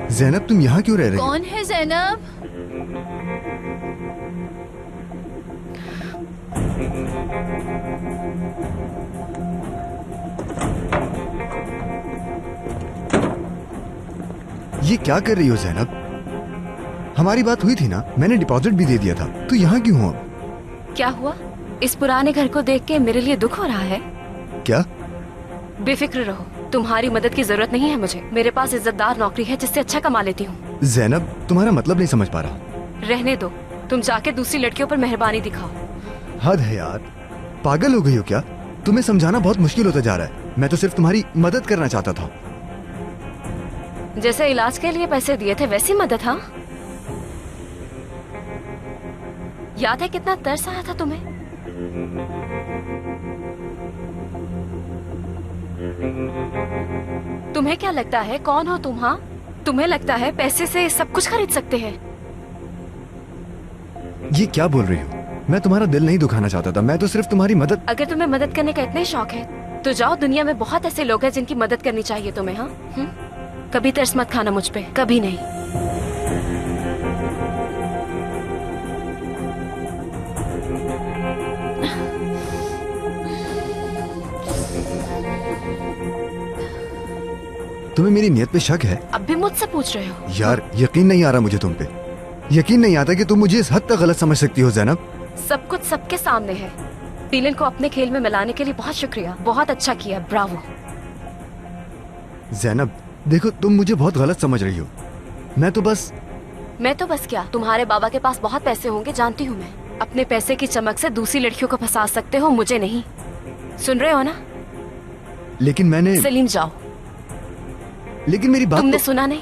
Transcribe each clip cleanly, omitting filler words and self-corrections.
जैनब तुम यहाँ क्यों रह रही हो? कौन है जैनब? ये क्या कर रही हो जैनब? हमारी बात हुई थी ना, मैंने डिपॉजिट भी दे दिया था, तो यहाँ क्यों हो अब? क्या हुआ? इस पुराने घर को देख के मेरे लिए दुख हो रहा है? क्या? बेफिक्र रहो, तुम्हारी मदद की जरूरत नहीं है मुझे। मेरे पास इज्जतदार नौकरी है जिससे अच्छा कमा लेती हूँ। जैनब तुम्हारा मतलब नहीं समझ पा रहा। रहने दो, तुम जाके दूसरी लड़कियों पर मेहरबानी दिखाओ। हद है यार, पागल हो गई हो क्या? तुम्हें समझाना बहुत मुश्किल होता जा रहा है। मैं तो सिर्फ तुम्हारी मदद करना चाहता था। जैसे इलाज के लिए पैसे दिए थे वैसी मदद। हाँ, याद है कितना तरस आया था तुम्हें? तुम्हें क्या लगता है कौन हो तुम? हाँ, तुम्हें लगता है पैसे से सब कुछ खरीद सकते हैं? ये क्या बोल रही हो? मैं तुम्हारा दिल नहीं दुखाना चाहता था, मैं तो सिर्फ तुम्हारी मदद। अगर तुम्हें मदद करने का इतना ही शौक है तो जाओ, दुनिया में बहुत ऐसे लोग हैं जिनकी मदद करनी चाहिए तुम्हें। हाँ, कभी तरस मत खाना मुझ पे, कभी नहीं। तुम्हें मेरी नीयत पे शक है? अब भी मुझसे पूछ रहे हो? यार यकीन नहीं आ रहा मुझे तुम पे। यकीन नहीं आता कि तुम मुझे इस हद तक गलत समझ सकती हो जैनब। सब कुछ सबके सामने है। पीलन को अपने खेल में मिलाने के लिए बहुत शुक्रिया, बहुत अच्छा किया, ब्रावो। जैनब देखो, तुम मुझे बहुत गलत समझ रही हो। मैं तो बस क्या, तुम्हारे बाबा के पास बहुत पैसे होंगे, जानती हूँ मैं। अपने पैसे की चमक से दूसरी लड़कियों को फंसा सकते हो, मुझे नहीं। सुन रहे हो ना? लेकिन मैंने। सलीम जाओ। लेकिन मेरी बात तुमने सुना नहीं?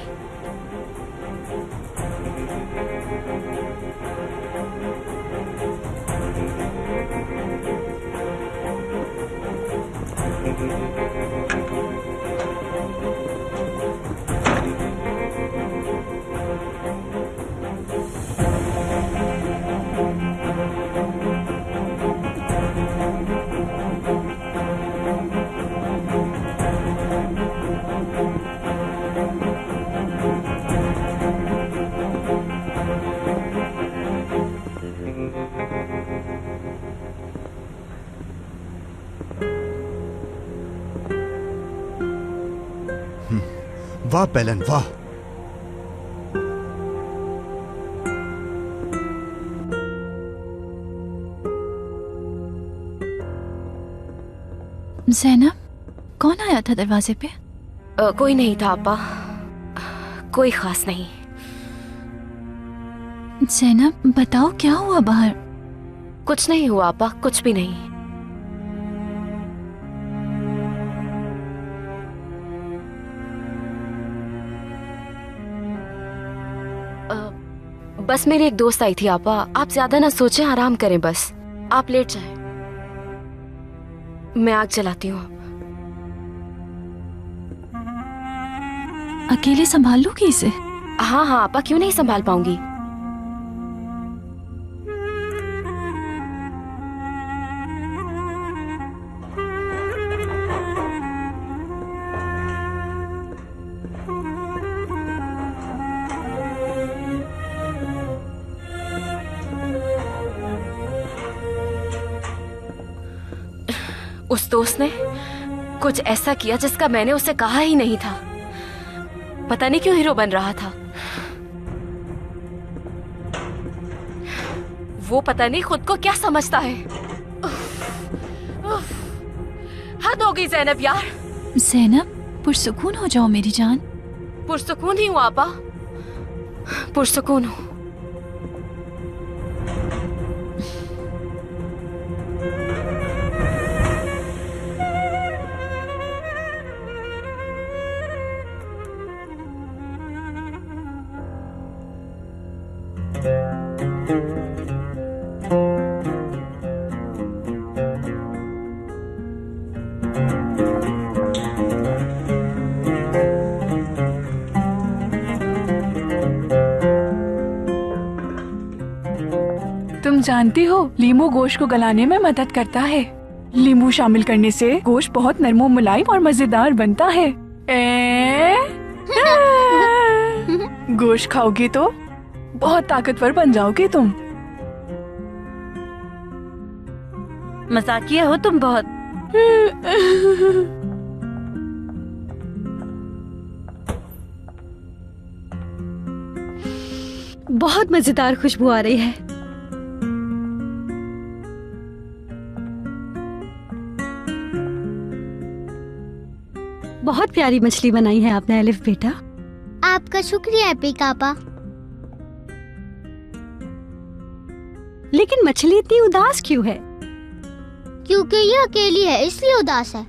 वाह पेलन वाह। जैनब, कौन आया था दरवाजे पे? कोई नहीं था अब्बा, कोई खास नहीं। जैनब बताओ क्या हुआ बाहर? कुछ नहीं हुआ अब्बा, कुछ भी नहीं। बस मेरी एक दोस्त आई थी आपा। आप ज्यादा ना सोचें, आराम करें बस। आप लेट जाएं, मैं आग जलाती हूँ। अकेले संभाल लूंगी इसे? हाँ हाँ आपा, क्यों नहीं संभाल पाऊंगी। उस दोस्त ने कुछ ऐसा किया जिसका मैंने उसे कहा ही नहीं था। पता नहीं क्यों हीरो बन रहा था वो। पता नहीं खुद को क्या समझता है। हद हो गई ज़ैनब यार। ज़ैनब पुरसुकून हो जाओ मेरी जान। पुरसुकून ही हूँ आपा, पुरसुकून हूँ। तुम जानती हो लींबू गोश्त को गलाने में मदद करता है। लींबू शामिल करने से गोश्त बहुत नरम मुलायम और मजेदार बनता है। गोश्त खाओगी तो बहुत ताकतवर बन जाओगी तुम। मजाकिया हो तुम बहुत। बहुत मजेदार खुशबू आ रही है। बहुत प्यारी मछली बनाई है आपने एलिफ बेटा। आपका शुक्रिया एपी पापा। लेकिन मछली इतनी उदास क्यों है? क्योंकि ये अकेली है इसलिए उदास है।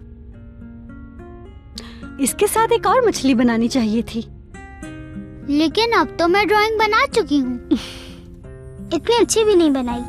इसके साथ एक और मछली बनानी चाहिए थी। लेकिन अब तो मैं ड्राइंग बना चुकी हूँ। इतनी अच्छी भी नहीं बनाई।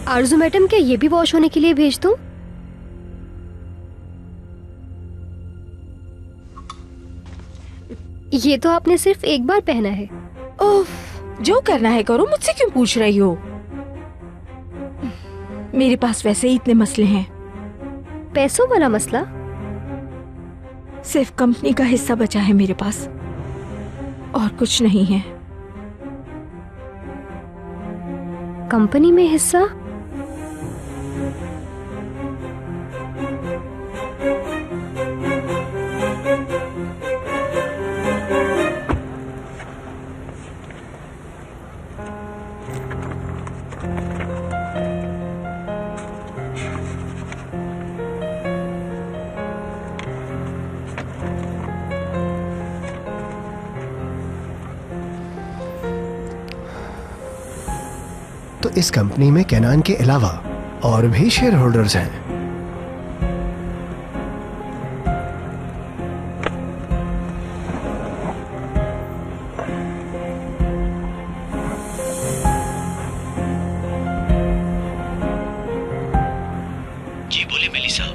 आरजू मैडम, क्या ये भी वॉश होने के लिए भेज दूं? ये तो आपने सिर्फ एक बार पहना है। ओह, जो करना है करो, मुझसे क्यों पूछ रही हो? मेरे पास वैसे ही इतने मसले हैं। पैसों वाला मसला? सिर्फ कंपनी का हिस्सा बचा है मेरे पास, और कुछ नहीं है। कंपनी में हिस्सा? तो इस कंपनी में केनान के अलावा और भी शेयर होल्डर्स हैं। जी बोले मेलिसा।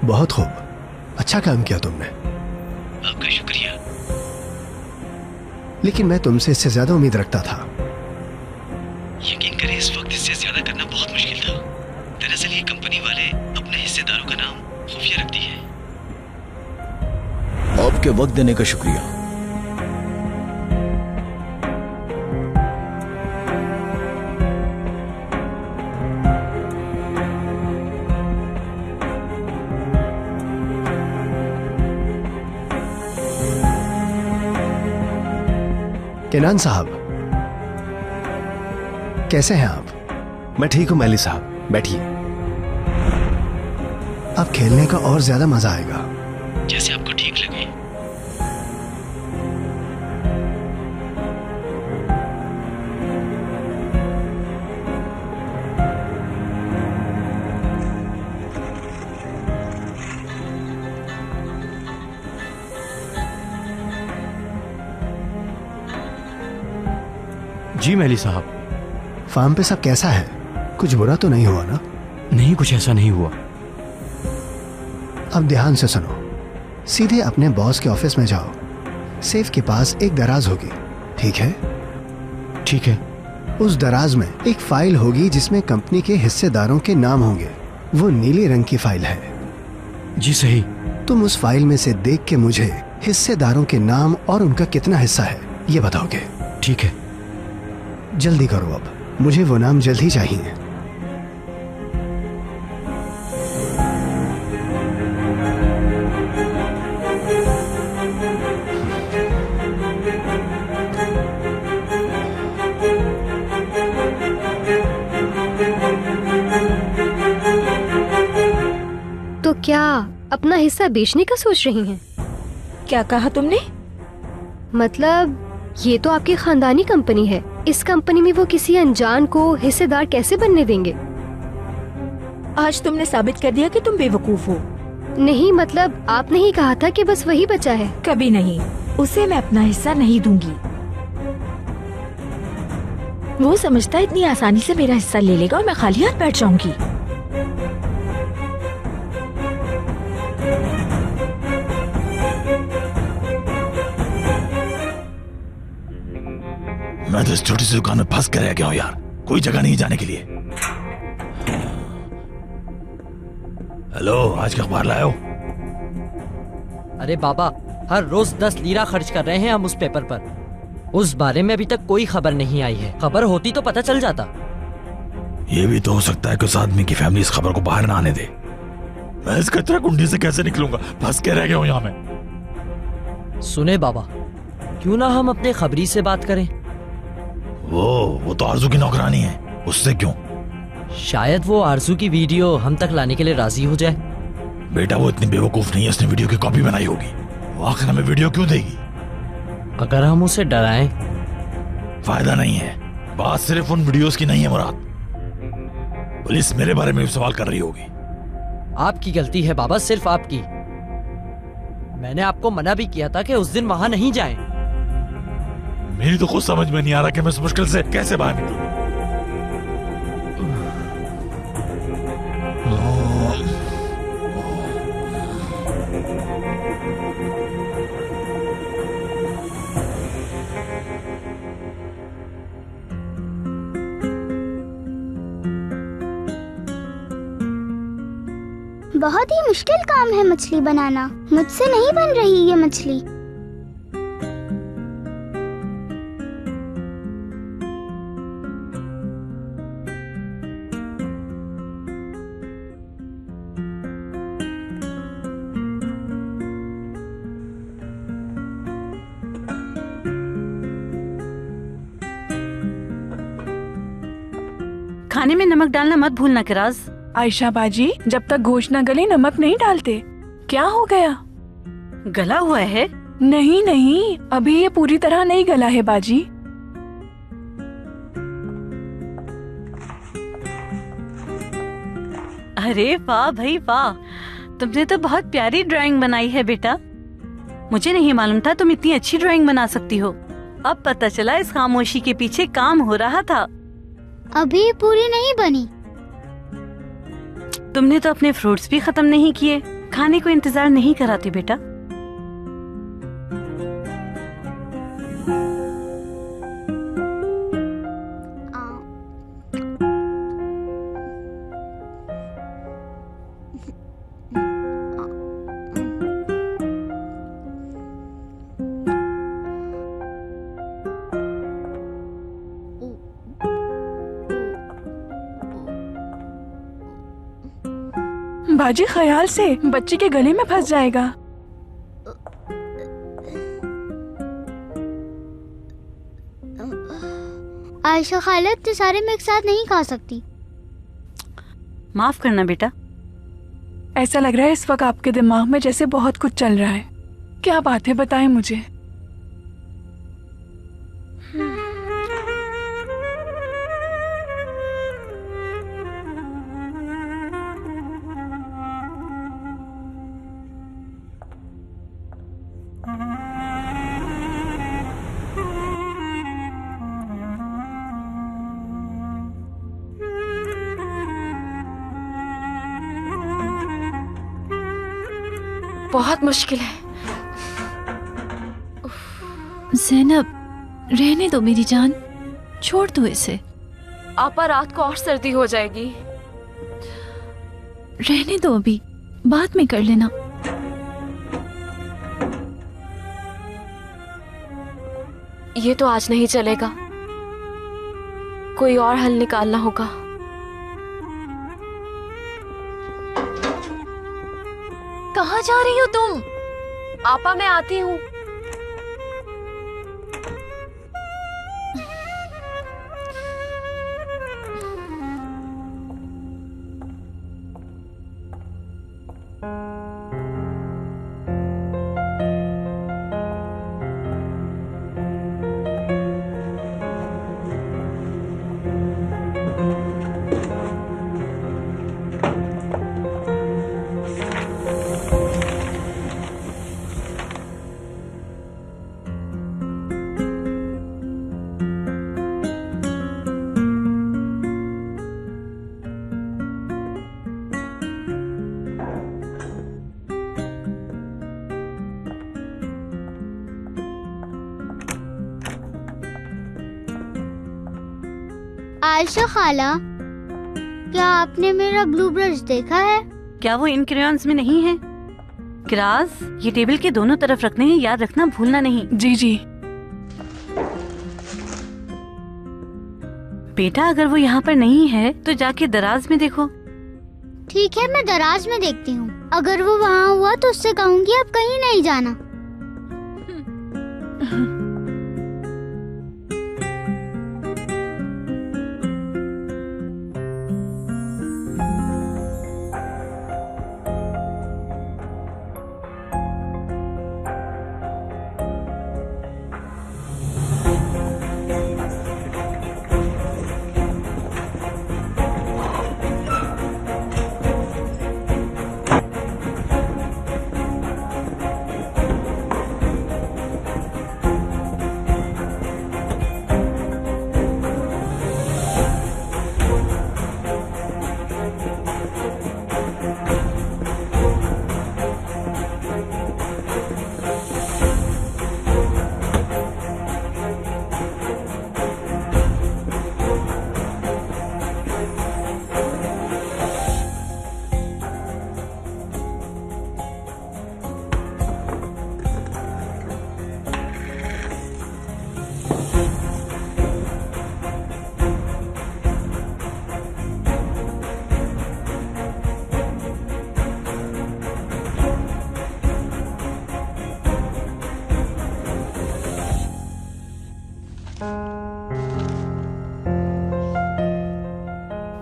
बहुत खूब, अच्छा काम किया तुमने। आपका शुक्रिया। लेकिन मैं तुमसे इससे ज्यादा उम्मीद रखता था। यकीन करें, इस वक्त इससे ज्यादा करना बहुत मुश्किल था। दरअसल ये कंपनी वाले अपने हिस्सेदारों का नाम खुफिया रखती है। आपके वक्त देने का शुक्रिया। केनान साहब, कैसे हैं आप? मैं ठीक हूं मैली साहब, बैठिए। अब खेलने का और ज्यादा मजा आएगा। जैसे आपको ठीक लगे। जी मैली साहब। फार्म पे सब कैसा है? कुछ बुरा तो नहीं हुआ ना? नहीं, कुछ ऐसा नहीं हुआ। अब ध्यान से सुनो। सीधे अपने बॉस के ऑफिस में जाओ। सेफ के पास एक दराज होगी, ठीक है? ठीक है। उस दराज में एक फाइल होगी जिसमें कंपनी के हिस्सेदारों के नाम होंगे। वो नीले रंग की फाइल है। जी सही। तुम उस फाइल में से देख के मुझे हिस्सेदारों के नाम और उनका कितना हिस्सा है ये बताओगे? ठीक है। जल्दी करो, अब मुझे वो नाम जल्द ही चाहिए। क्या अपना हिस्सा बेचने का सोच रही हैं? क्या कहा तुमने? मतलब ये तो आपकी खानदानी कंपनी है, इस कंपनी में वो किसी अनजान को हिस्सेदार कैसे बनने देंगे? आज तुमने साबित कर दिया कि तुम बेवकूफ हो। नहीं, मतलब आपने ही कहा था कि बस वही बचा है। कभी नहीं, उसे मैं अपना हिस्सा नहीं दूंगी। वो समझता है इतनी आसानी से मेरा हिस्सा ले लेगा और मैं खाली हाथ बैठ जाऊंगी। मैं तो इस छोटी सी दुकान में फंस कर रह गया हूँ यार, कोई जगह नहीं जाने के लिए। हेलो, आज का अखबार लाए हो? अरे बाबा, हर रोज 10 लीरा खर्च कर रहे हैं हम उस पेपर पर। उस बारे में अभी तक कोई खबर नहीं आई है। खबर होती तो पता चल जाता। ये भी तो हो सकता है कि उस आदमी की फैमिली इस खबर को बाहर ना आने दे। मैं इस कचरा कुंडी से कैसे निकलूंगा? फंस के रह गया हूँ यहाँ में। सुने बाबा, क्यों ना हम अपने खबरी से बात करें? वो तो आरजू की नौकरानी है, उससे क्यों? शायद वो आरजू की वीडियो हम तक लाने के लिए राजी हो जाए। बेटा, वो इतनी बेवकूफ नहीं है, उसने वीडियो की कॉपी बनाई होगी। वो आखिर हमें वीडियो क्यों देगी? अगर हम उसे डराएं? फायदा नहीं है। बात सिर्फ उन वीडियोस की नहीं है मुराद, पुलिस मेरे बारे में भी सवाल कर रही होगी। आपकी गलती है बाबा, सिर्फ आपकी। मैंने आपको मना भी किया था कि उस दिन वहां नहीं जाएं। मेरी तो खुद समझ में नहीं आ रहा कि मैं इस मुश्किल से कैसे बाहर निकलूं। बहुत ही मुश्किल काम है मछली बनाना, मुझसे नहीं बन रही ये मछली। खाने में नमक डालना मत भूलना किराज। आयशा बाजी, जब तक गोश्त न गले नमक नहीं डालते। क्या हो गया? गला हुआ है? नहीं नहीं, अभी ये पूरी तरह नहीं गला है बाजी। अरे वाह भाई वाह, तुमने तो बहुत प्यारी ड्राइंग बनाई है बेटा। मुझे नहीं मालूम था तुम इतनी अच्छी ड्राइंग बना सकती हो। अब पता चला इस खामोशी के पीछे काम हो रहा था। अभी पूरी नहीं बनी। तुमने तो अपने फ्रूट्स भी खत्म नहीं किए। खाने को इंतजार नहीं कराती बेटा। बाजी, ख्याल से, बच्चे के गले में फंस जाएगा। आयशा खाला इतने सारे मैं एक साथ नहीं खा सकती। माफ करना बेटा। ऐसा लग रहा है इस वक्त आपके दिमाग में जैसे बहुत कुछ चल रहा है। क्या बात है, बताएं मुझे। बहुत मुश्किल है। ज़ैनब, रहने दो मेरी जान, छोड़ दो इसे। आपा, रात को और सर्दी हो जाएगी। रहने दो, अभी बाद में कर लेना। ये तो आज नहीं चलेगा, कोई और हल निकालना होगा। कहाँ जा रही हो तुम? आपा, मैं आती हूँ। आयशा खाला, क्या आपने मेरा ब्लू ब्रश देखा है? क्या वो इन क्रेयॉन्स में नहीं है? किराज, ये टेबल के दोनों तरफ रखने हैं, याद रखना भूलना नहीं। जी जी। बेटा अगर वो यहाँ पर नहीं है तो जाके दराज में देखो। ठीक है, मैं दराज में देखती हूँ। अगर वो वहाँ हुआ तो उससे कहूँगी अब कहीं नहीं जाना।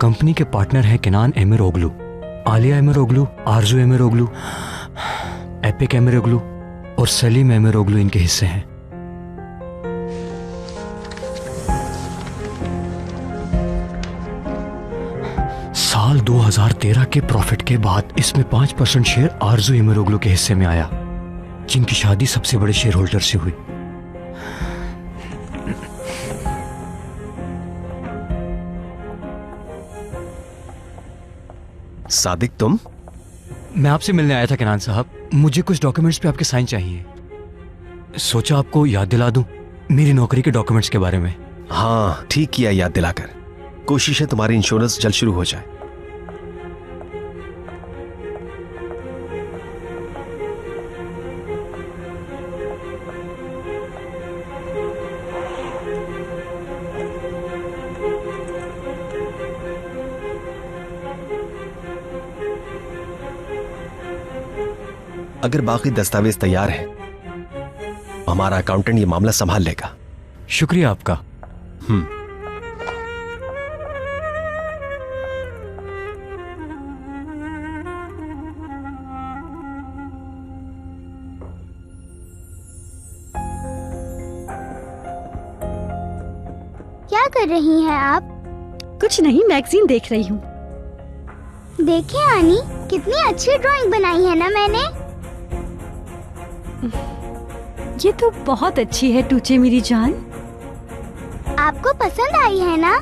कंपनी के पार्टनर हैं केनान एमिरोग्लू, आलिया एमिरोग्लू, आरजू एमिरोग्लू, एपिक एमिरोग्लू और सलीम एमिरोग्लू इनके हिस्से हैं। साल 2013 के प्रॉफिट के बाद इसमें 5% शेयर आरजू एमिरोग्लू के हिस्से में आया, जिनकी शादी सबसे बड़े शेयर होल्डर से हुई। सादिक, तुम? मैं आपसे मिलने आया था केनान साहब, मुझे कुछ डॉक्यूमेंट्स पे आपके साइन चाहिए। सोचा आपको याद दिला दूं मेरी नौकरी के डॉक्यूमेंट्स के बारे में। हाँ, ठीक किया याद दिलाकर। कोशिश है तुम्हारी इंश्योरेंस जल्द शुरू हो जाए। अगर बाकी दस्तावेज तैयार हैं, हमारा अकाउंटेंट ये मामला संभाल लेगा। शुक्रिया आपका। क्या कर रही हैं आप? कुछ नहीं, मैगजीन देख रही हूँ। देखिए आनी, कितनी अच्छी ड्राइंग बनाई है ना मैंने। ये तो बहुत अच्छी है टूचे मेरी जान। आपको पसंद आई है ना?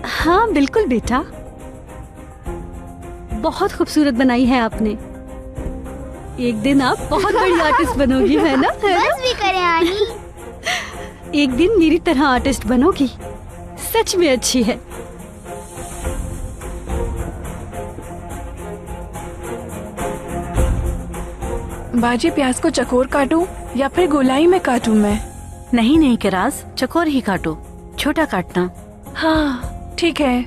हाँ बिल्कुल बेटा, बहुत खूबसूरत बनाई है आपने। एक दिन आप बहुत बड़ी आर्टिस्ट बनोगी, है ना? बस भी करें आनी। एक दिन मेरी तरह आर्टिस्ट बनोगी, सच में अच्छी है। बाजी, प्याज को चकोर काटूं या फिर गोलाई में काटूं मैं? नहीं नहीं किराज, चकोर ही काटो, छोटा काटना। हाँ ठीक है।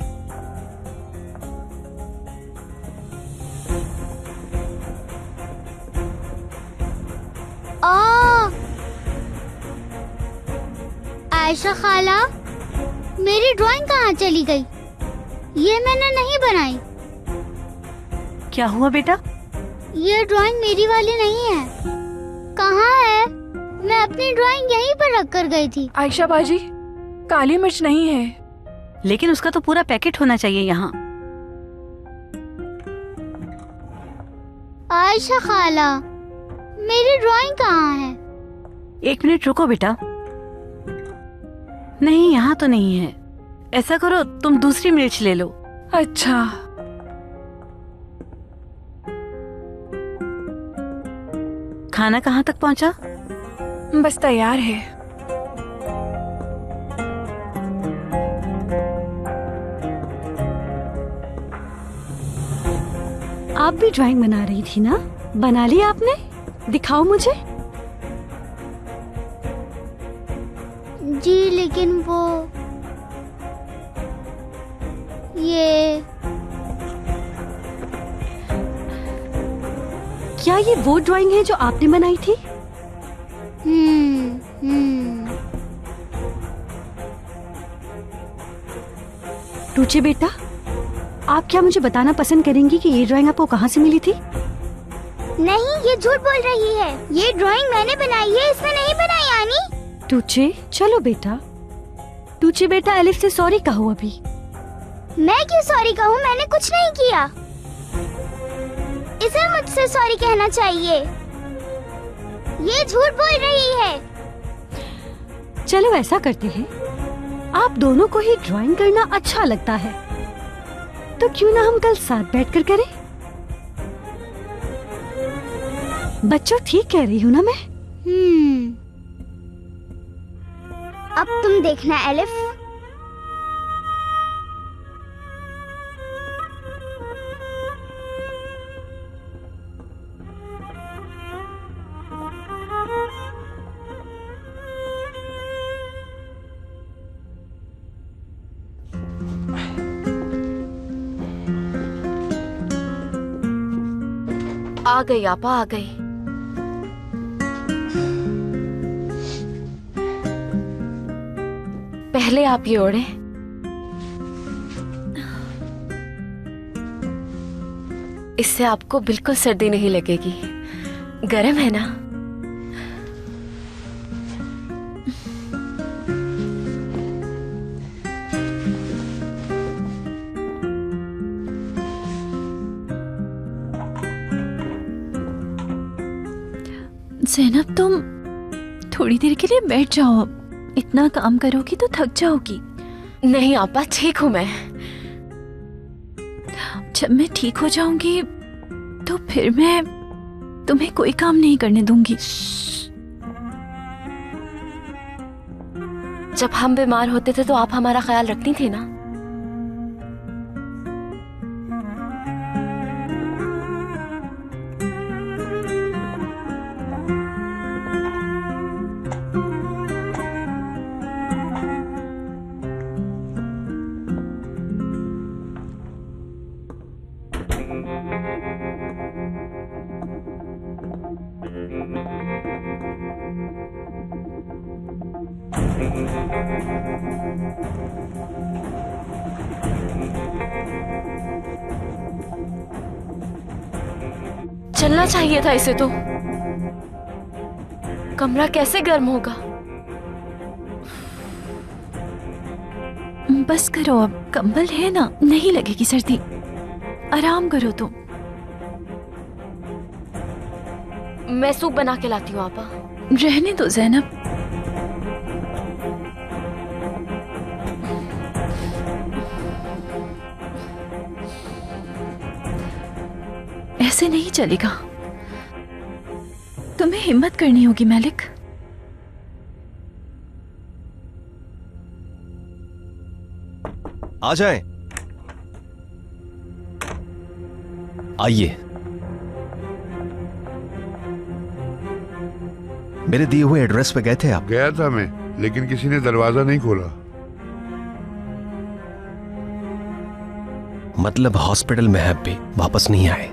आयशा खाला, मेरी ड्राइंग कहाँ चली गई? ये मैंने नहीं बनाई। क्या हुआ बेटा? ये ड्राइंग मेरी वाली नहीं है। कहाँ है? मैं अपनी ड्राइंग यहीं पर रख कर गई थी। आयशा बाजी, काली मिर्च नहीं है, लेकिन उसका तो पूरा पैकेट होना चाहिए यहाँ। आयशा खाला, मेरी ड्राइंग कहाँ है? 1 मिनट रुको बेटा। नहीं, यहाँ तो नहीं है। ऐसा करो, तुम दूसरी मिर्च ले लो। अच्छा, खाना कहाँ तक पहुँचा? बस तैयार है। आप भी ड्राइंग बना रही थी ना? बना ली आपने? दिखाओ मुझे। जी लेकिन वो ये क्या ये वो ड्राइंग है जो आपने बनाई थी? टूचे बेटा, आप क्या मुझे बताना पसंद करेंगी कि ये ड्राइंग आपको कहाँ से मिली थी? नहीं, ये झूठ बोल रही है। ये ड्राइंग मैंने बनाई है, इसने नहीं बनाई आनी। टूचे, चलो बेटा। टूचे बेटा, एलिफ से सॉरी कहो अभी। मैं क्यों सॉरी कहूँ? मैंने कुछ नहीं किया। इसे मुझसे सॉरी कहना चाहिए। ये झूठ बोल रही है। चलो ऐसा करते हैं, आप दोनों को ही ड्राइंग करना अच्छा लगता है, तो क्यों ना हम कल साथ बैठकर करें? बच्चों, ठीक कह रही हूँ ना मैं? अब तुम देखना एलिफ। आ गई आपा, आ गई। पहले आप ये ओढ़े। इससे आपको बिल्कुल सर्दी नहीं लगेगी। गर्म है ना? ज़ैनब, तुम थोड़ी देर के लिए बैठ जाओ। अब इतना काम करोगी तो थक जाओगी। नहीं आपा, ठीक हूँ मैं। जब मैं ठीक हो जाऊंगी तो फिर मैं तुम्हें कोई काम नहीं करने दूंगी। जब हम बीमार होते थे तो आप हमारा ख्याल रखती थी ना? चलना चाहिए था इसे तो। कमरा कैसे गर्म होगा? बस करो अब, कंबल है ना, नहीं लगेगी सर्दी। आराम करो तुम। मैं सूप बना के लाती हूँ आपा। रहने दो ज़ैनब। ऐसे नहीं चलेगा। तुम्हें हिम्मत करनी होगी मालिक। आ जाएं। आइए। मेरे दिए हुए एड्रेस पे गए थे आप? गया था मैं, लेकिन किसी ने दरवाजा नहीं खोला। मतलब हॉस्पिटल में है, भी वापस नहीं आए?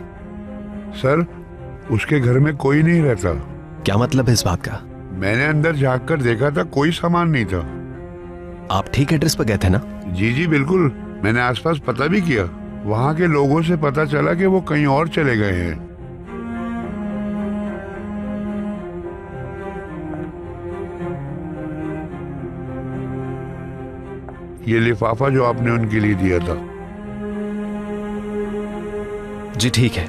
सर, उसके घर में कोई नहीं रहता। क्या मतलब है इस बात का? मैंने अंदर झांक कर देखा था, कोई सामान नहीं था। आप ठीक एड्रेस पे गए थे ना? जी जी बिल्कुल। मैंने आसपास पता भी किया। वहाँ के लोगों से पता चला कि वो कहीं और चले गए हैं। ये लिफाफा जो आपने उनके लिए दिया था। जी ठीक है,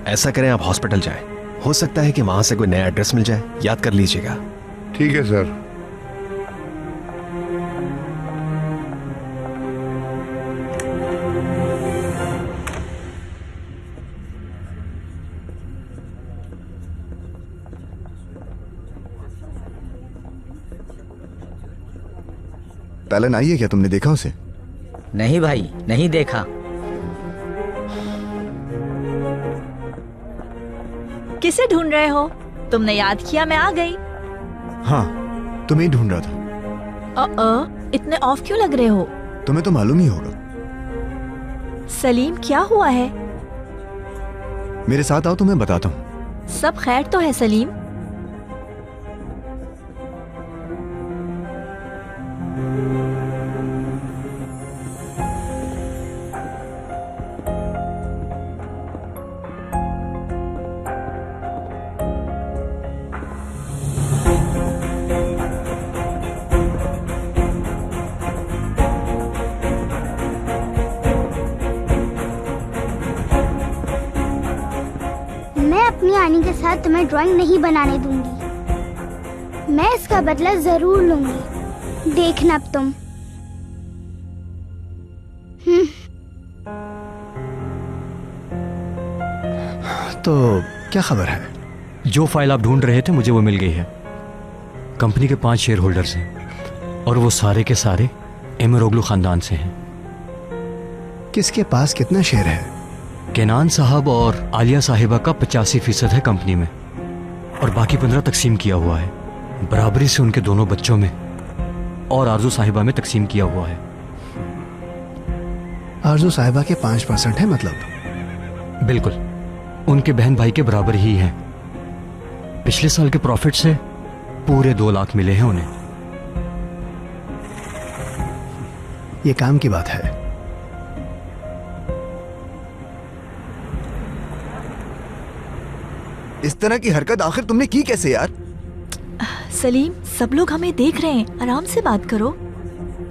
ऐसा करें आप हॉस्पिटल जाएं। हो सकता है कि वहां से कोई नया एड्रेस मिल जाए, याद कर लीजिएगा। ठीक है सर। पैलन आई है क्या? तुमने देखा उसे? नहीं भाई, नहीं देखा। किसे ढूंढ रहे हो? तुमने याद किया, मैं आ गई। हाँ, तुम्हें ही ढूंढ रहा था। इतने ऑफ क्यों लग रहे हो? तुम्हें तो मालूम ही होगा। सलीम, क्या हुआ है? मेरे साथ आओ, तुम्हें बताता हूँ। सब खैर तो है सलीम? अपनी आनी के साथ तुम्हें ड्राइंग नहीं बनाने दूंगी। मैं इसका बदला जरूर लूंगी, देखना अब तुम। तो क्या खबर है? जो फाइल आप ढूंढ रहे थे मुझे वो मिल गई है। कंपनी के 5 शेयर होल्डर्स हैं और वो सारे के सारे एमरोग्लू खानदान से हैं। किसके पास कितना शेयर है? केनान साहब और आलिया साहिबा का 85% है कंपनी में और बाकी 15 तकसीम किया हुआ है। बराबरी से उनके दोनों बच्चों में और आरजू साहिबा में तकसीम किया हुआ है। आरजू साहिबा के 5% है मतलब? बिल्कुल, उनके बहन भाई के बराबर ही हैं। पिछले साल के प्रॉफिट से पूरे 2 लाख मिले हैं उन्हें। ये काम की बात है। इस तरह की हरकत आखिर तुमने की कैसे यार? सलीम, सब लोग हमें देख रहे हैं, आराम से बात करो।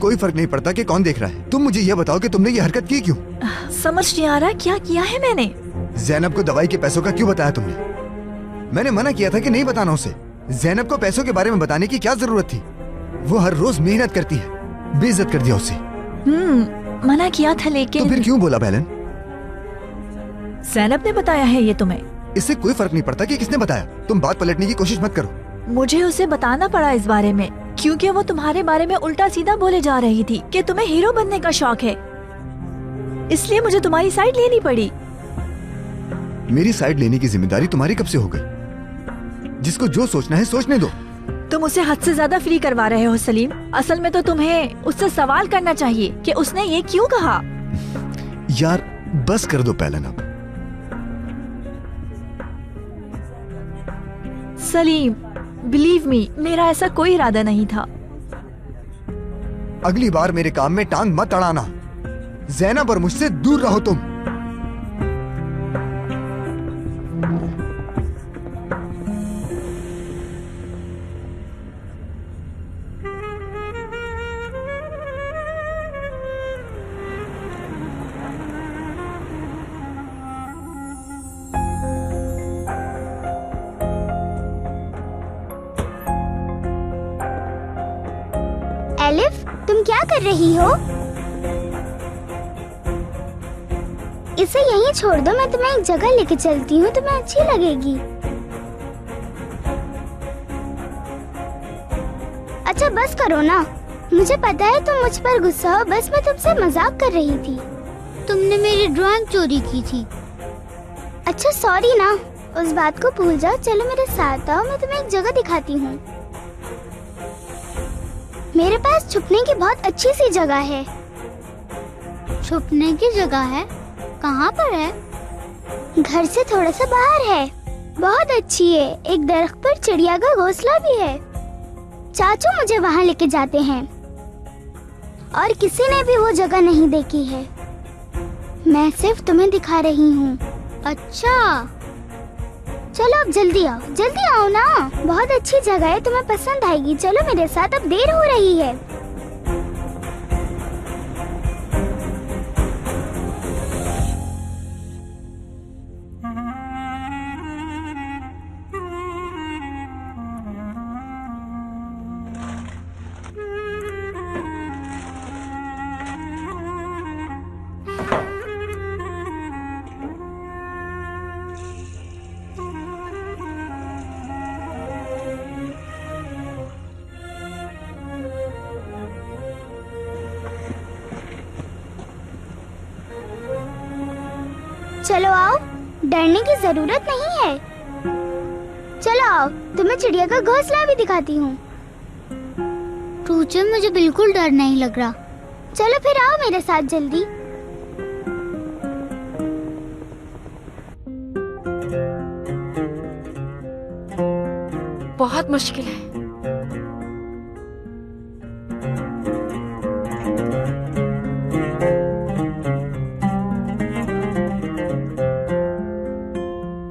कोई फर्क नहीं पड़ता कि कौन देख रहा है। तुम मुझे यह बताओ कि तुमने ये हरकत की क्यों? समझ नहीं आ रहा क्या किया है मैंने। जैनब को दवाई के पैसों का क्यों बताया तुमने? मैंने मना किया था कि नहीं बताना उसे। जैनब को पैसों के बारे में बताने की क्या जरूरत थी? वो हर रोज मेहनत करती है। बेइज्जत कर दिया उसे। मना किया था लेकिन। तो फिर क्यों बोला बैलन? जैनब ने बताया है ये तुम्हें? इससे कोई फर्क नहीं पड़ता कि किसने बताया। तुम बात पलटने की कोशिश मत करो। मुझे उसे बताना पड़ा इस बारे में क्योंकि वो तुम्हारे बारे में उल्टा सीधा बोले जा रही थी कि तुम्हें हीरो बनने का शौक है, इसलिए मुझे तुम्हारी साइड लेनी पड़ी। मेरी साइड लेने की जिम्मेदारी तुम्हारी कब से हो गई? जिसको जो सोचना है सोचने दो। तुम उसे हद से ज्यादा फ्री करवा रहे हो सलीम। असल में तो तुम्हें उससे सवाल करना चाहिए कि उसने ये क्यों कहा। यार बस कर दो पैलन अब। सलीम, बिलीव मी, मेरा ऐसा कोई इरादा नहीं था। अगली बार मेरे काम में टांग मत अड़ाना। जैनब और मुझसे दूर रहो तुम। एलिफ, तुम क्या कर रही हो? इसे यहीं छोड़ दो, मैं तुम्हें एक जगह लेके चलती हूँ, तुम्हें अच्छी लगेगी। अच्छा बस करो ना, मुझे पता है तुम मुझ पर गुस्सा हो, बस मैं तुमसे मजाक कर रही थी। तुमने मेरी ड्राइंग चोरी की थी। अच्छा सॉरी ना, उस बात को भूल जाओ। चलो मेरे साथ आओ, मैं तुम्हें एक जगह दिखाती हूँ। मेरे पास छुपने की बहुत अच्छी सी जगह है। छुपने की जगह है? कहाँ पर है? घर से थोड़ा सा बाहर है। बहुत अच्छी है। एक दरख्त पर चिड़िया का घोंसला भी है। चाचू मुझे वहाँ लेके जाते हैं और किसी ने भी वो जगह नहीं देखी है। मैं सिर्फ तुम्हें दिखा रही हूँ। अच्छा चलो अब जल्दी आओ ना। बहुत अच्छी जगह है, तुम्हें पसंद आएगी। चलो मेरे साथ, अब देर हो रही है। चलो आओ, डरने की जरूरत नहीं है। चलो आओ, तुम्हें चिड़िया का घोंसला भी दिखाती हूँ। टूचे, मुझे बिल्कुल डर नहीं लग रहा। चलो फिर आओ मेरे साथ जल्दी। बहुत मुश्किल है।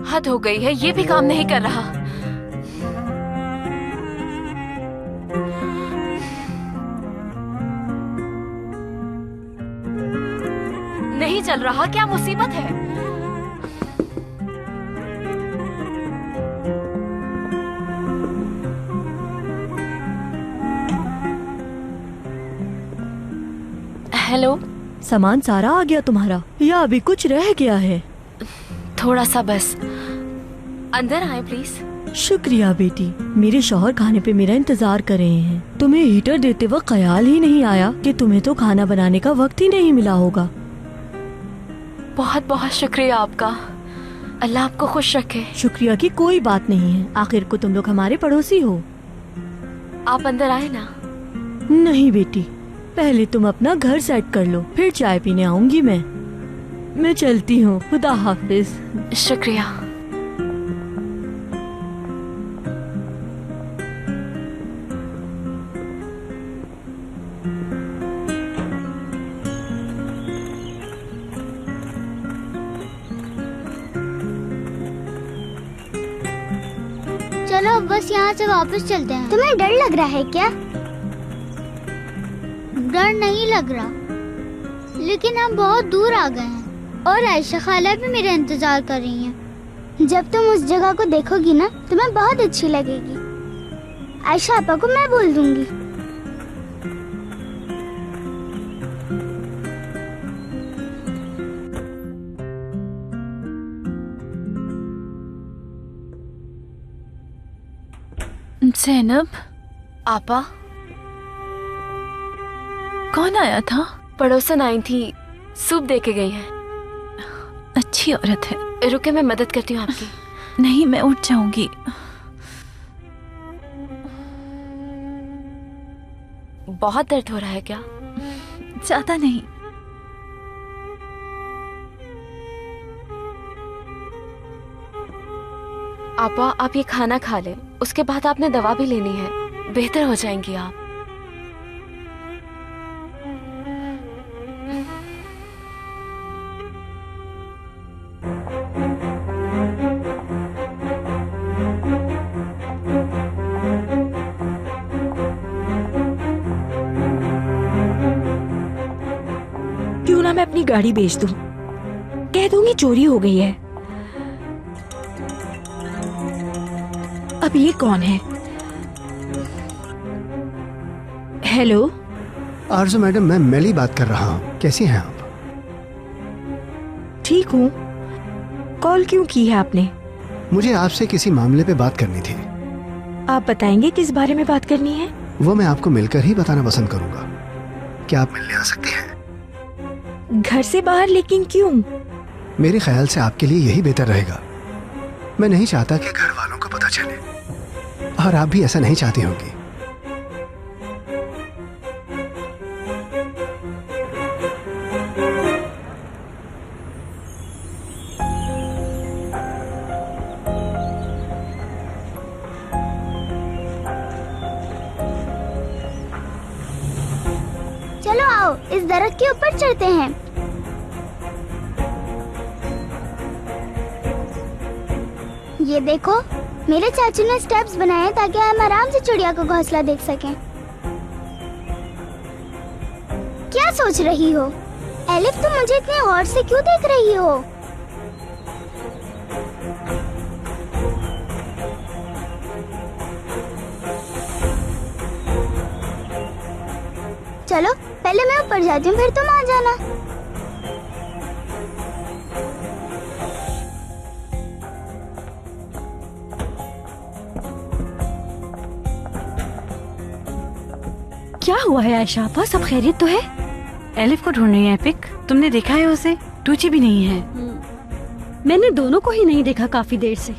हद हो गई है, ये भी काम नहीं कर रहा। नहीं चल रहा, क्या मुसीबत है? हेलो, सामान सारा आ गया तुम्हारा या अभी कुछ रह गया है? थोड़ा सा बस। अंदर आए प्लीज। शुक्रिया बेटी, मेरे शौहर खाने पे मेरा इंतजार कर रहे हैं। तुम्हें हीटर देते वक्त ख्याल ही नहीं आया कि तुम्हें तो खाना बनाने का वक्त ही नहीं मिला होगा। बहुत बहुत शुक्रिया आपका। अल्लाह आपको खुश रखे। शुक्रिया की कोई बात नहीं है, आखिर को तुम लोग हमारे पड़ोसी हो। आप अंदर आए ना। नहीं बेटी, पहले तुम अपना घर सेट कर लो, फिर चाय पीने आऊंगी मैं चलती हूँ। खुदा हाफिज। शुक्रिया। चलो बस यहाँ से वापस चलते हैं। तुम्हें डर लग रहा है क्या? डर नहीं लग रहा, लेकिन हम बहुत दूर आ गए हैं और आयशा खाला भी मेरा इंतजार कर रही हैं। जब तुम उस जगह को देखोगी ना, तुम्हें बहुत अच्छी लगेगी। आयशा आपा को मैं बोल दूंगी। ज़ैनब, आपा। कौन आया था? पड़ोसन आई थी, सूप दे के गई हैं। अच्छी औरत है। रुके, मैं मदद करती हूँ आपकी। नहीं, मैं उठ जाऊंगी। बहुत दर्द हो रहा है क्या? ज्यादा नहीं। आपा, आप ये खाना खा लें, उसके बाद आपने दवा भी लेनी है, बेहतर हो जाएंगी आप। क्यों ना मैं अपनी गाड़ी बेच दूं, कह दूंगी चोरी हो गई है। अब ये कौन है? हेलो आरज़ू मैडम, मैं मेली बात कर रहा हूँ। कैसी हैं आप? ठीक हूँ। कॉल क्यों की है आपने? मुझे आपसे किसी मामले पे बात करनी थी। आप बताएंगे किस बारे में बात करनी है? वो मैं आपको मिलकर ही बताना पसंद करूंगा। क्या आप मिलने आ सकती हैं? घर से बाहर, लेकिन क्यों? मेरे ख्याल से आपके लिए यही बेहतर रहेगा। मैं नहीं चाहता कि घर वालों को पता चले, और आप भी ऐसा नहीं चाहती होंगी। चलो आओ, इस दरख्त के ऊपर चढ़ते हैं। ये देखो, मेरे चाचू ने स्टेप्स बनाए ताकि हम आराम से चिड़िया का घोंसला देख सकें। क्या सोच रही हो एलिफ? तुम मुझे इतने गौर से क्यों देख रही हो? चलो पहले मैं ऊपर जाती हूँ, फिर तुम आ जाना। क्या हुआ है आयशा आपा, सब खैरियत तो है? एलिफ को ढूंढ रही है। पिक, तुमने देखा है उसे? टूची भी नहीं है। मैंने दोनों को ही नहीं देखा काफी देर से।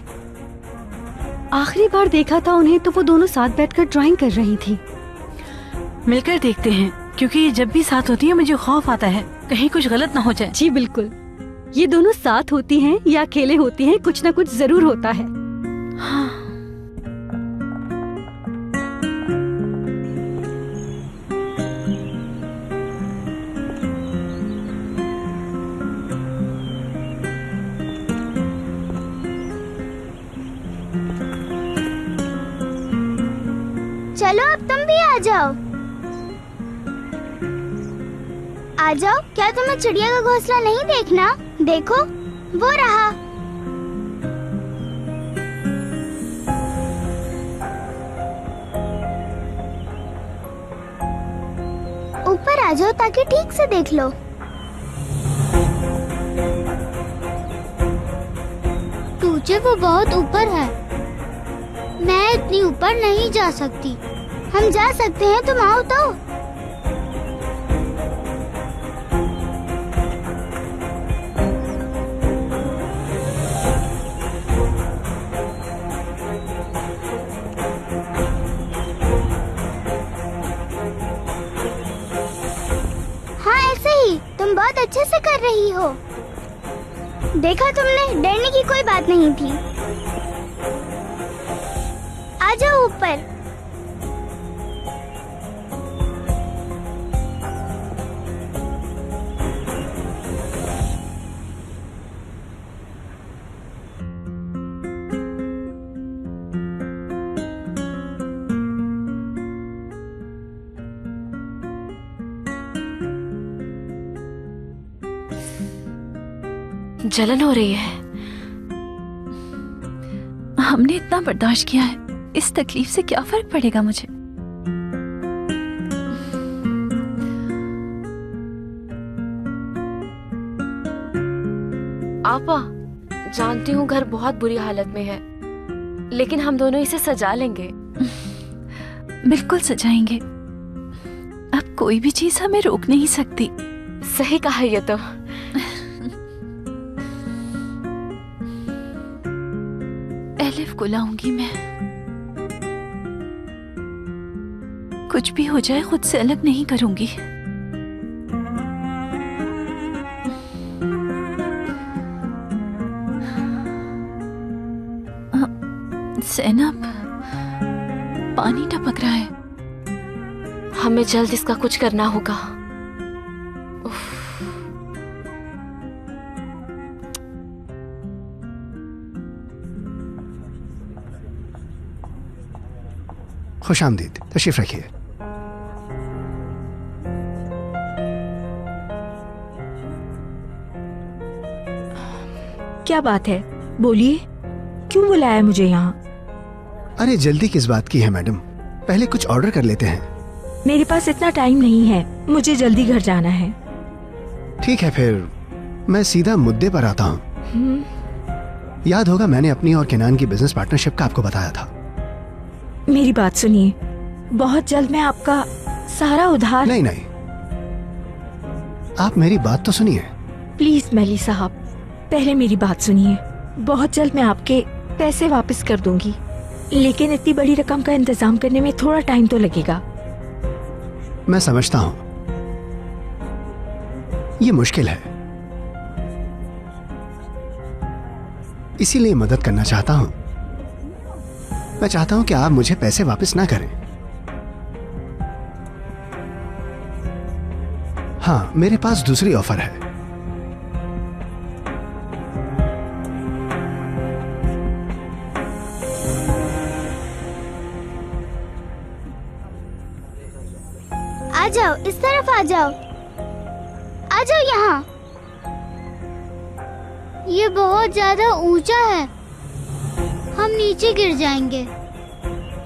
आखिरी बार देखा था उन्हें तो वो दोनों साथ बैठकर ड्राइंग कर रही थी। मिलकर देखते हैं, क्योंकि ये जब भी साथ होती है मुझे खौफ आता है कहीं कुछ गलत ना हो जाए। जी बिल्कुल, ये दोनों साथ होती हैं या अकेले होती हैं, कुछ ना कुछ जरूर होता है। हाँ। चलो अब तुम भी आ जाओ। आ जाओ, क्या तुम्हें चिड़िया का घोंसला नहीं देखना? देखो वो रहा। ऊपर आ जाओ ताकि ठीक से देख लो। टूचे वो बहुत ऊपर है, मैं इतनी ऊपर नहीं जा सकती। हम जा सकते हैं, तुम आओ तो। हाँ ऐसे ही, तुम बहुत अच्छे से कर रही हो। देखा तुमने, डरने की कोई बात नहीं थी। आ जाओ ऊपर। जलन हो रही है। हमने इतना बर्दाश्त किया है, इस तकलीफ से क्या फर्क पड़ेगा मुझे? आपा, जानती हूँ घर बहुत बुरी हालत में है, लेकिन हम दोनों इसे सजा लेंगे। बिल्कुल सजाएंगे। अब कोई भी चीज हमें रोक नहीं सकती। सही कहा ये तो। एलिफ को लाऊंगी मैं। कुछ भी हो जाए खुद से अलग नहीं करूंगी। ज़ैनब, पानी टपक रहा है। हमें जल्द इसका कुछ करना होगा। खुशामदीद, तशरीफ रखिए। क्या बात है, बोलिए, क्यों बुलाया मुझे यहाँ? अरे जल्दी किस बात की है मैडम, पहले कुछ ऑर्डर कर लेते हैं। मेरे पास इतना टाइम नहीं है, मुझे जल्दी घर जाना है। ठीक है फिर मैं सीधा मुद्दे पर आता हूँ। याद होगा मैंने अपनी और केनान की बिजनेस पार्टनरशिप का आपको बताया था। मेरी बात सुनिए, बहुत जल्द मैं आपका सारा उधार। नहीं नहीं, आप मेरी बात तो सुनिए। प्लीज मैली साहब, पहले मेरी बात सुनिए। बहुत जल्द मैं आपके पैसे वापस कर दूंगी, लेकिन इतनी बड़ी रकम का इंतजाम करने में थोड़ा टाइम तो लगेगा। मैं समझता हूँ, ये मुश्किल है, इसीलिए मदद करना चाहता हूँ। मैं चाहता हूँ कि आप मुझे पैसे वापस ना करें। हाँ, मेरे पास दूसरी ऑफर है। आ जाओ, इस तरफ आ जाओ। आ जाओ यहाँ। ये बहुत ज्यादा ऊंचा है, हम नीचे गिर जाएंगे।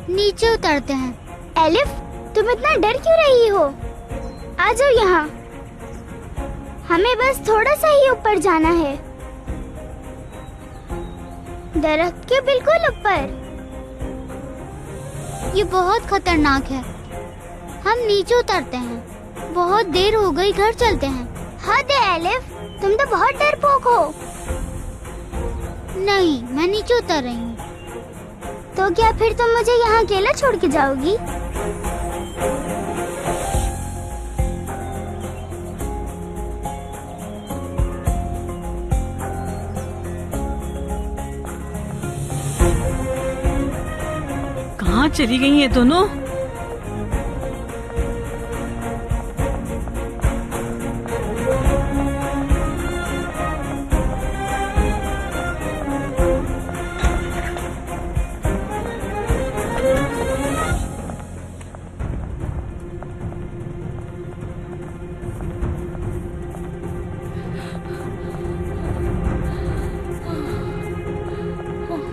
नीचे उतरते हैं। एलिफ, तुम इतना डर क्यों रही हो? आ जाओ यहाँ, हमें बस थोड़ा सा ही ऊपर जाना है, दरख्त के बिल्कुल ऊपर। ये बहुत खतरनाक है, हम नीचे उतरते हैं। बहुत देर हो गई, घर चलते हैं। हद है एलिफ, तुम तो बहुत डरपोक हो। नहीं, मैं नीचे उतर रही हूँ। तो क्या फिर तुम मुझे यहाँ अकेला छोड़ के जाओगी? कहाँ चली गई ये दोनों?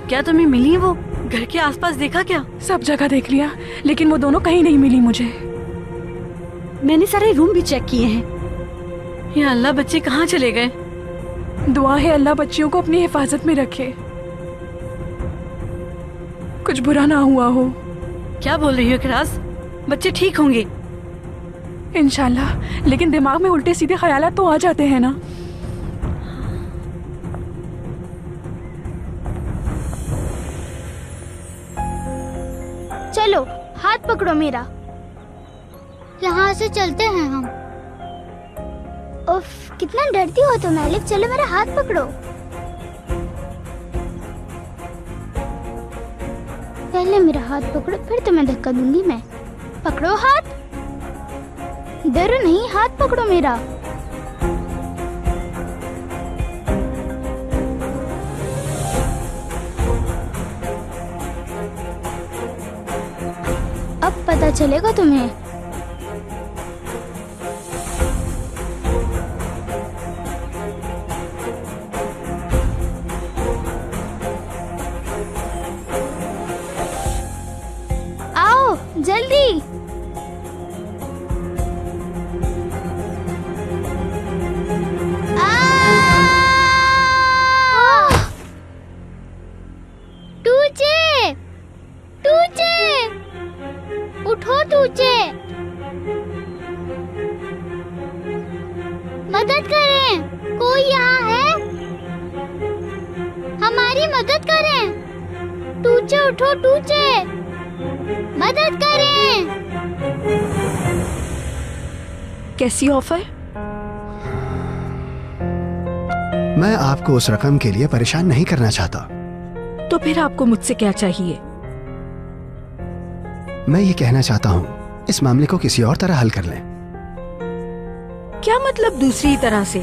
क्या तुम्हें मिली वो? घर के आसपास देखा क्या? सब जगह देख लिया, लेकिन वो दोनों कहीं नहीं मिली मुझे। मैंने सारे रूम भी चेक किए हैं। ये अल्लाह, बच्चे कहाँ चले गए? दुआ है अल्लाह बच्चियों को अपनी हिफाजत में रखे, कुछ बुरा ना हुआ हो। क्या बोल रही हो किरास? बच्चे ठीक होंगे इंशाल्लाह, लेकिन दिमाग में उल्टे सीधे ख्यालात तो आ जाते हैं ना। चलो हाथ पकड़ो मेरा, यहाँ से चलते हैं हम। उफ, कितना डरती हो तुम एलिफ, चलो मेरा हाथ पकड़ो। पहले मेरा हाथ पकड़ो, फिर तुम्हें धक्का दूंगी मैं। पकड़ो हाथ, डरो नहीं, हाथ पकड़ो मेरा। अब पता चलेगा तुम्हें। आओ जल्दी। टूचे, टूचे, उठो टूचे, मदद करें, कोई यहाँ है? हमारी मदद करें। टूचे उठो, टूचे, मदद करें। कैसी ऑफर? मैं आपको उस रकम के लिए परेशान नहीं करना चाहता। तो फिर आपको मुझसे क्या चाहिए? मैं ये कहना चाहता हूँ इस मामले को किसी और तरह हल कर लें। क्या मतलब दूसरी तरह से?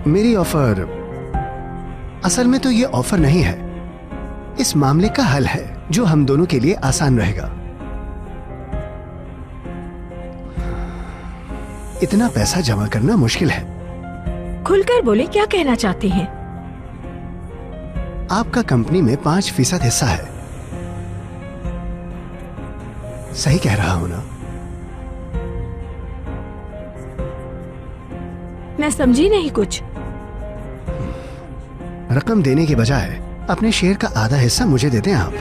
मेरी ऑफर, असल में तो ये ऑफर नहीं है, इस मामले का हल है जो हम दोनों के लिए आसान रहेगा। इतना पैसा जमा करना मुश्किल है। खुलकर बोले, क्या कहना चाहते हैं? आपका कंपनी में 5% हिस्सा है। सही कह रहा हूं ना? मैं समझी नहीं कुछ। रकम देने के बजाय अपने शेयर का आधा हिस्सा मुझे दे दें आप।